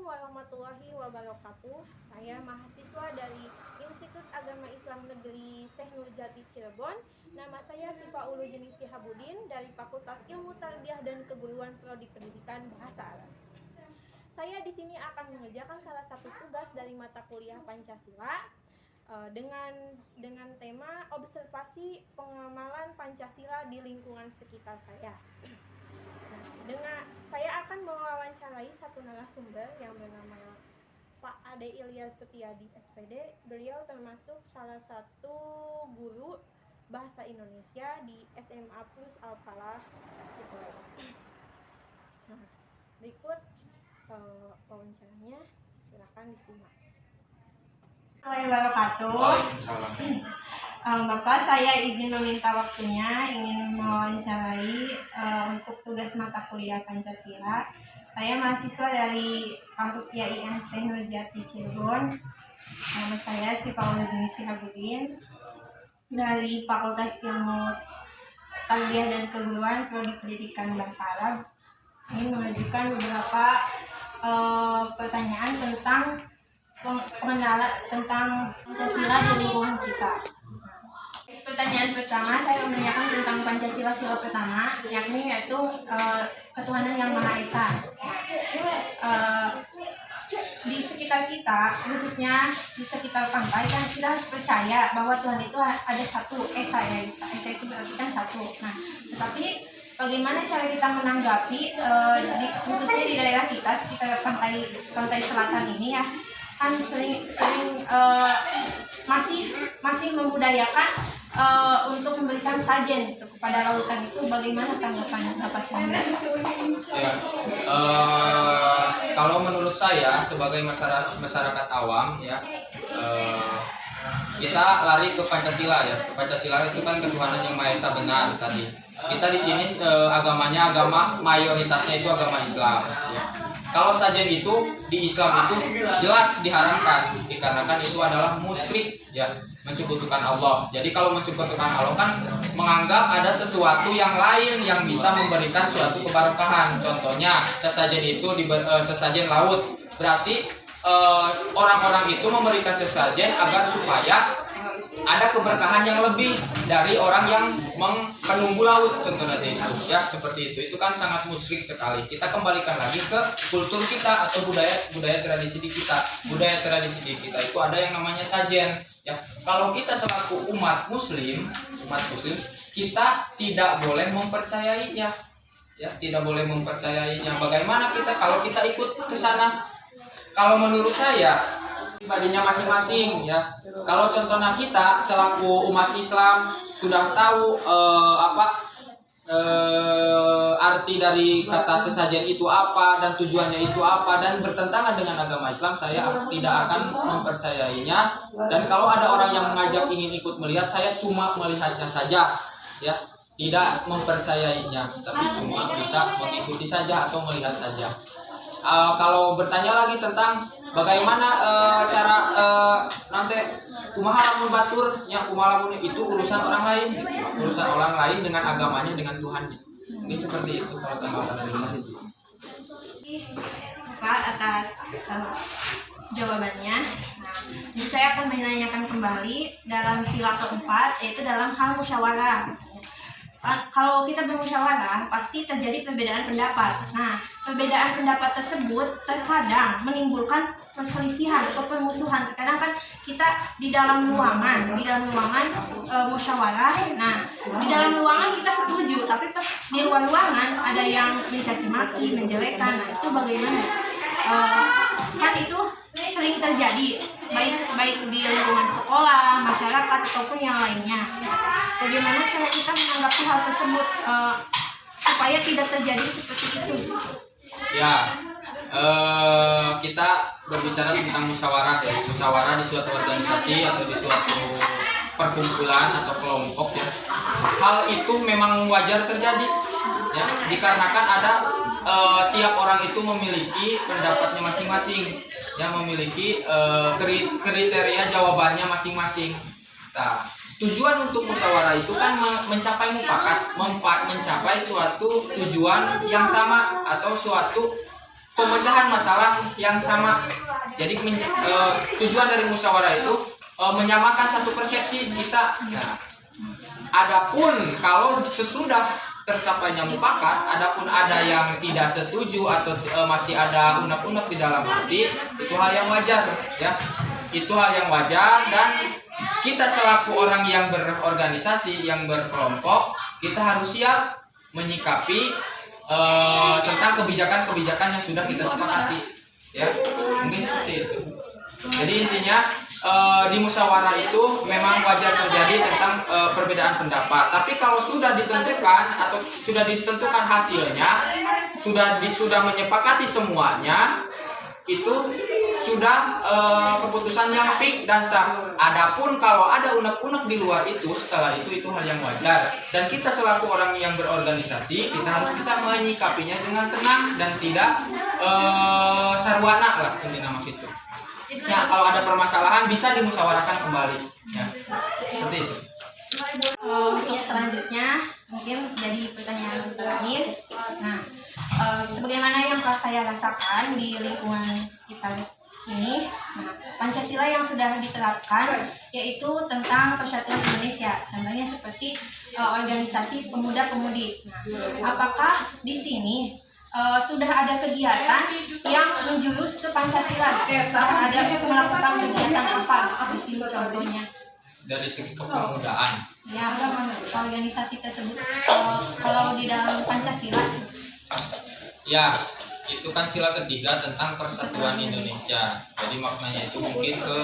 Assalamualaikum warahmatullahi wabarakatuh. Saya mahasiswa dari Institut Agama Islam Negeri Syekh Nurjati Cirebon. Nama saya Sifa Ulujeni Sihabudin dari Fakultas Ilmu Tarbiyah dan Keguruan Prodi Pendidikan Bahasa Arab. Saya di sini akan mengerjakan salah satu tugas dari mata kuliah Pancasila dengan tema observasi pengamalan Pancasila di lingkungan sekitar saya. Saya akan mewawancarai satu narasumber yang bernama Pak Ade Ilyas Setiadi SPD. Beliau termasuk salah satu guru bahasa Indonesia di SMA Plus Al-Falah Cirebon. Berikut wawancaranya, silakan disimak. Assalamualaikum warahmatullahi wabarakatuh. Bapak, saya izin meminta waktunya ingin mewawancarai untuk tugas mata kuliah Pancasila. Saya mahasiswa dari kampus IAIN Syekh Nurjati Cirebon. Nama saya Sifa Ulujeni Sihabudin dari Fakultas Ilmu Tarbiyah dan Keguruan Prodi Pendidikan Bahasa Arab. Ingin mengajukan beberapa pertanyaan tentang pengenalan tentang Pancasila di lingkungan kita. Pertanyaan pertama, saya menanyakan tentang Pancasila sila pertama, yaitu ketuhanan yang Maha Esa. Di sekitar kita, khususnya di sekitar pantai, kan kita harus percaya bahwa Tuhan itu ada satu, Esa ya. Esa itu berarti kan satu. Nah, tetapi bagaimana cara kita menanggapi, khususnya di daerah kita sekitar pantai selatan ini ya, kan sering masih membudayakan untuk memberikan sajen kepada lautan itu. Bagaimana tanggapan Bapak sendiri? Ya, kalau menurut saya sebagai masyarakat awam ya, kita lari ke Pancasila ya. Pancasila itu kan ketuhanan yang Maha Esa benar tadi. Kita di sini agamanya agama mayoritasnya itu agama Islam. Ya. Kalau sajen itu di Islam itu jelas diharamkan dikarenakan itu adalah musyrik ya, mensekutukan Allah. Jadi kalau mensekutukan Allah kan menganggap ada sesuatu yang lain yang bisa memberikan suatu keberkahan. Contohnya sesajen itu sesajen laut. Berarti orang-orang itu memberikan sesajen agar supaya ada keberkahan yang lebih dari orang yang menunggu laut, contohnya itu ya, seperti itu kan sangat musyrik sekali. Kita kembalikan lagi ke kultur kita atau budaya tradisi di kita. Budaya tradisi di kita itu ada yang namanya sajen ya. Kalau kita selaku umat muslim kita tidak boleh mempercayainya ya, tidak boleh mempercayainya. Bagaimana kita kalau kita ikut ke sana? Kalau menurut saya pribadinya masing-masing ya. Kalau contohnya kita selaku umat Islam sudah tahu arti dari kata sesajen itu apa dan tujuannya itu apa dan bertentangan dengan agama Islam, saya tidak akan mempercayainya. Dan kalau ada orang yang mengajak ingin ikut melihat, saya cuma melihatnya saja ya, tidak mempercayainya, tapi cuma bisa mengikuti saja atau melihat saja. Kalau bertanya lagi tentang bagaimana cara nanti kumaha lamun batur ya, kumaha lamun itu urusan orang lain dengan agamanya, dengan Tuhannya. Ini seperti itu kalau tanggapan dari saya. Pak atas jawabannya. Nah, ini saya akan menanyakan kembali dalam sila keempat, yaitu dalam hal musyawarah. Kalau kita bermusyawarah pasti terjadi perbedaan pendapat. Nah, perbedaan pendapat tersebut terkadang menimbulkan perselisihan atau permusuhan. Terkadang kan kita di dalam ruangan musyawarah. Nah, di dalam ruangan kita setuju, tapi pas di luar ruangan ada yang mencaci maki, menjelekkan. Nah, itu bagaimana? Kan itu sering terjadi baik di lingkungan sekolah, masyarakat ataupun yang lainnya. Bagaimana cara kita menanggapi hal tersebut supaya tidak terjadi seperti itu? Ya, kita berbicara tentang musyawarah ya. Musyawarah di suatu organisasi atau di suatu perkumpulan atau kelompok ya. Hal itu memang wajar terjadi ya, dikarenakan ada tiap orang itu memiliki pendapatnya masing-masing ya, memiliki kriteria jawabannya masing-masing. Nah, tujuan untuk musyawarah itu kan mencapai mufakat, mencapai suatu tujuan yang sama atau suatu pemecahan masalah yang sama. Jadi tujuan dari musyawarah itu menyamakan satu persepsi kita. Nah, adapun kalau sesudah tercapainya mufakat, adapun ada yang tidak setuju atau masih ada unek-unek di dalam hati, itu hal yang wajar, ya. Itu hal yang wajar, dan kita selaku orang yang berorganisasi, yang berkelompok, kita harus siap menyikapi tentang kebijakan-kebijakan yang sudah kita sepakati, ya. Mungkin seperti itu. Jadi intinya di musyawarah itu memang wajar terjadi tentang perbedaan pendapat. Tapi kalau sudah ditentukan atau sudah ditentukan hasilnya, sudah menyepakati semuanya, itu sudah keputusan yang fix dan sah. Adapun kalau ada unek-unek di luar itu, setelah itu hal yang wajar. Dan kita selaku orang yang berorganisasi, kita harus bisa menyikapinya dengan tenang dan tidak sarwana lah, intinya gitu. Ya, kalau ada permasalahan bisa dimusyawarahkan kembali. Ya, seperti itu. Untuk selanjutnya mungkin jadi pertanyaan terakhir. Nah, sebagaimana yang telah saya rasakan di lingkungan sekitar ini, nah, Pancasila yang sudah diterapkan yaitu tentang Persatuan Indonesia. Contohnya seperti organisasi pemuda-pemudi. Nah, apakah di sini sudah ada kegiatan yang menjurus ke Pancasila? Sudah ada melakukan kegiatan apa di sini contohnya? Dari segi kepemudaan. Ya, organisasi tersebut kalau di dalam Pancasila. Ya, itu kan sila ketiga tentang persatuan Indonesia. Jadi maknanya itu mungkin ke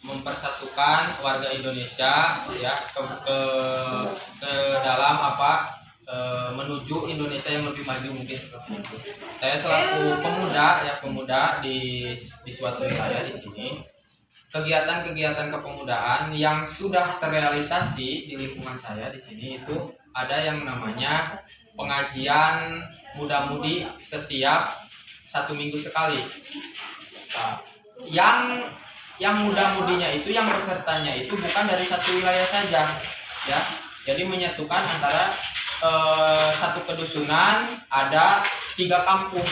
mempersatukan warga Indonesia, ya, ke dalam menuju Indonesia yang lebih maju, mungkin seperti itu. Saya selaku pemuda di suatu wilayah di sini, kegiatan-kegiatan kepemudaan yang sudah terrealisasi di lingkungan saya di sini itu ada yang namanya pengajian muda-mudi setiap 1 minggu sekali. Nah, yang muda-mudinya itu, yang pesertanya itu bukan dari satu wilayah saja, ya. Jadi menyatukan antara satu kedusunan ada 3 kampung,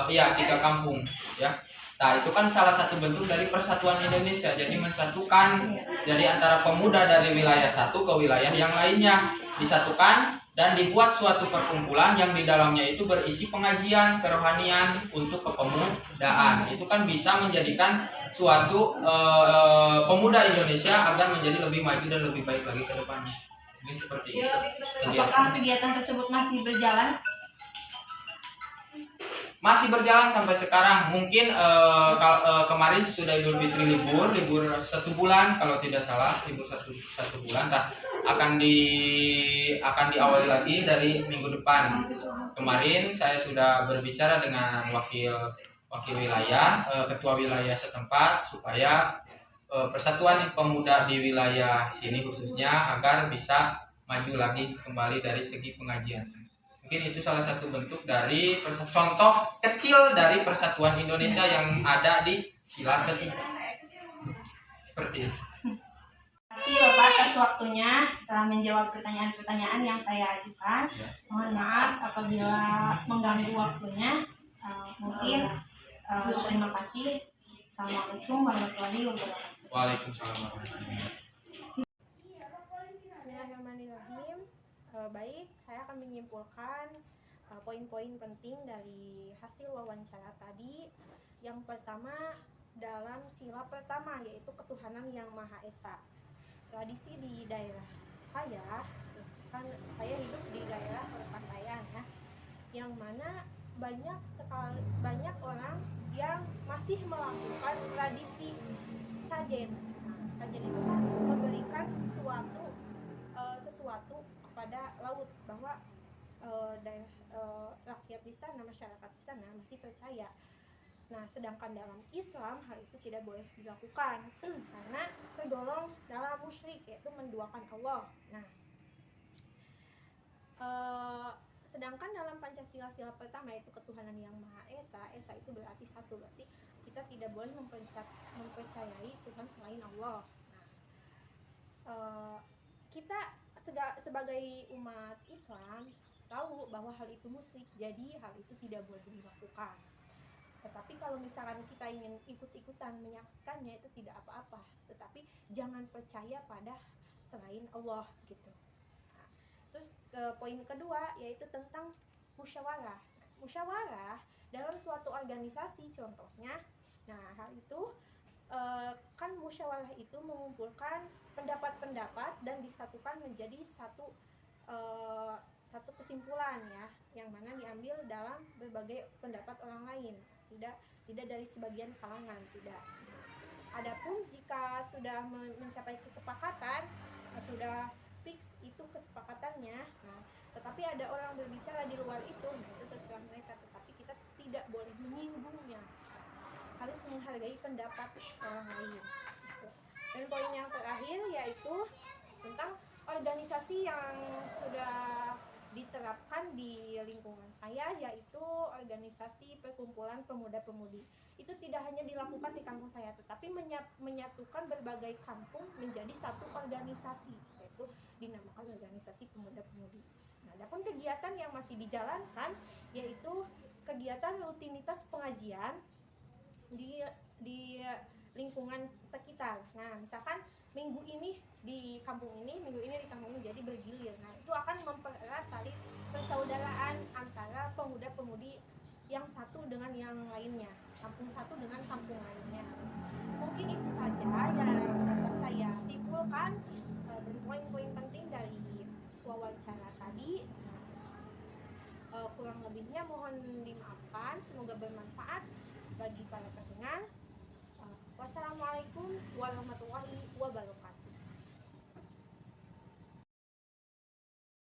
3 kampung, ya. Nah, itu kan salah satu bentuk dari persatuan Indonesia. Jadi mensatukan dari antara pemuda dari wilayah satu ke wilayah yang lainnya, disatukan dan dibuat suatu perkumpulan yang di dalamnya itu berisi pengajian kerohanian untuk kepemudaan. Itu kan bisa menjadikan suatu pemuda Indonesia agar menjadi lebih maju dan lebih baik lagi ke depannya. Mungkin seperti itu. Apakah kegiatan tersebut masih berjalan? Masih berjalan sampai sekarang. Mungkin kemarin sudah Idul Fitri libur 1 bulan kalau tidak salah, libur satu bulan. Nah, akan diawali lagi dari minggu depan. Kemarin saya sudah berbicara dengan wakil wilayah, ketua wilayah setempat supaya persatuan pemuda di wilayah sini khususnya agar bisa maju lagi kembali dari segi pengajian. Mungkin itu salah satu bentuk dari contoh kecil dari persatuan Indonesia yang ada di sila ketiga. Seperti itu. Terima kasih Bapak atas waktunya telah menjawab pertanyaan-pertanyaan yang saya ajukan. Mohon maaf apabila mengganggu waktunya. Mungkin terima kasih. Assalamualaikum warahmatullahi wabarakatuh. Waalaikumsalam warahmatullahi wabarakatuh. Bismillahirrahmanirrahim. Baik, saya akan menyimpulkan poin-poin penting dari hasil wawancara tadi. Yang pertama, dalam sila pertama yaitu ketuhanan yang Maha Esa. Tradisi di daerah saya, kan saya hidup di daerah perpantaian ya, yang mana banyak orang yang masih melakukan tradisi sajen. Nah, sajen itu kan memberikan sesuatu kepada laut, bahwa rakyat di sana, masyarakat di sana masih percaya. Nah, sedangkan dalam Islam hal itu tidak boleh dilakukan karena tergolong dalam musyrik, yaitu menduakan Allah. Nah, sedangkan dalam Pancasila sila pertama yaitu ketuhanan yang Maha Esa, Esa itu berarti satu, berarti kita tidak boleh mempercayai Tuhan selain Allah. Nah, kita sebagai umat Islam tahu bahwa hal itu musyrik, jadi hal itu tidak boleh dilakukan. Tetapi kalau misalkan kita ingin ikut-ikutan menyaksikannya itu tidak apa-apa, tetapi jangan percaya pada selain Allah gitu. Nah, terus poin kedua yaitu tentang musyawarah. Musyawarah dalam suatu organisasi contohnya, nah hal itu kan musyawarah itu mengumpulkan pendapat-pendapat dan disatukan menjadi satu kesimpulan ya, yang mana diambil dalam berbagai pendapat orang lain, tidak dari sebagian kalangan, tidak. Adapun jika sudah mencapai kesepakatan, sudah fix itu kesepakatannya, nah, tetapi ada orang berbicara di luar itu, nah itu terserah mereka, tetapi kita tidak boleh menyinggungnya, harus menghargai pendapat orang lain. Dan poin yang terakhir yaitu tentang organisasi yang sudah diterapkan di lingkungan saya, yaitu organisasi perkumpulan pemuda-pemudi. Itu tidak hanya dilakukan di kampung saya, tetapi menyatukan berbagai kampung menjadi satu organisasi, yaitu dinamakan organisasi pemuda-pemudi. Nah, adapun kegiatan yang masih dijalankan yaitu kegiatan rutinitas pengajian di lingkungan sekitar. Nah, misalkan minggu ini di kampung ini, minggu ini di kampung ini, jadi bergilir. Nah, itu akan mempererat tali persaudaraan antara pemuda-pemudi yang satu dengan yang lainnya, kampung satu dengan kampung lainnya. Mungkin itu saja yang dapat saya simpulkan dari poin-poin penting dari wawancara tadi. Kurang lebihnya mohon dimaafkan, semoga bermanfaat bagi para pendengar. Wassalamualaikum warahmatullahi wabarakatuh.